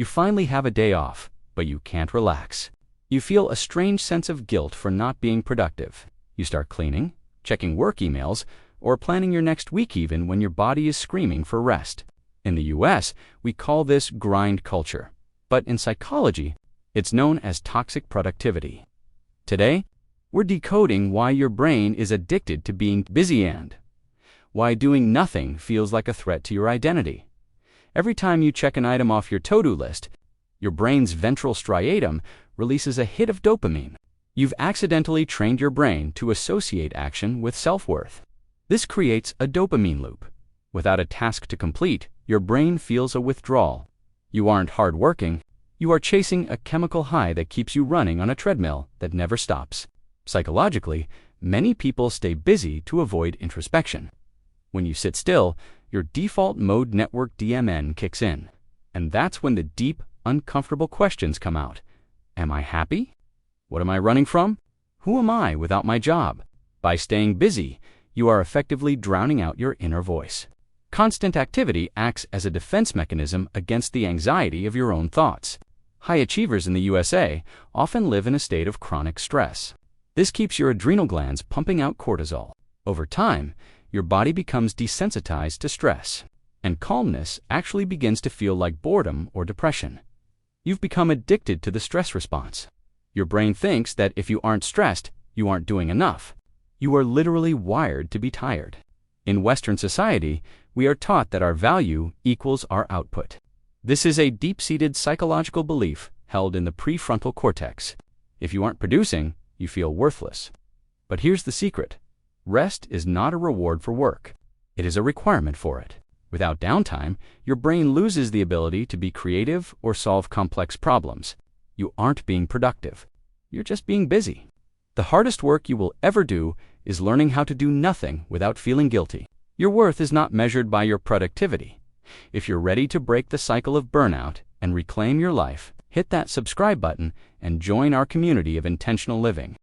You finally have a day off, but you can't relax. You feel a strange sense of guilt for not being productive. You start cleaning, checking work emails, or planning your next week even when your body is screaming for rest. In the US, we call this grind culture, but in psychology, it's known as toxic productivity. Today, we're decoding why your brain is addicted to being busy and why doing nothing feels like a threat to your identity. Every time you check an item off your to-do list, your brain's ventral striatum releases a hit of dopamine. You've accidentally trained your brain to associate action with self-worth. This creates a dopamine loop. Without a task to complete, your brain feels a withdrawal. You aren't hardworking. You are chasing a chemical high that keeps you running on a treadmill that never stops. Psychologically, many people stay busy to avoid introspection. When you sit still, your default mode network DMN kicks in. And that's when the deep, uncomfortable questions come out. Am I happy? What am I running from? Who am I without my job? By staying busy, you are effectively drowning out your inner voice. Constant activity acts as a defense mechanism against the anxiety of your own thoughts. High achievers in the USA often live in a state of chronic stress. This keeps your adrenal glands pumping out cortisol. Over time, your body becomes desensitized to stress, and calmness actually begins to feel like boredom or depression. You've become addicted to the stress response. Your brain thinks that if you aren't stressed, you aren't doing enough. You are literally wired to be tired. In Western society, we are taught that our value equals our output. This is a deep-seated psychological belief held in the prefrontal cortex. If you aren't producing, you feel worthless. But here's the secret. Rest is not a reward for work. It is a requirement for it. Without downtime, your brain loses the ability to be creative or solve complex problems. You aren't being productive. You're just being busy. The hardest work you will ever do is learning how to do nothing without feeling guilty. Your worth is not measured by your productivity. If you're ready to break the cycle of burnout and reclaim your life, hit that subscribe button and join our community of intentional living.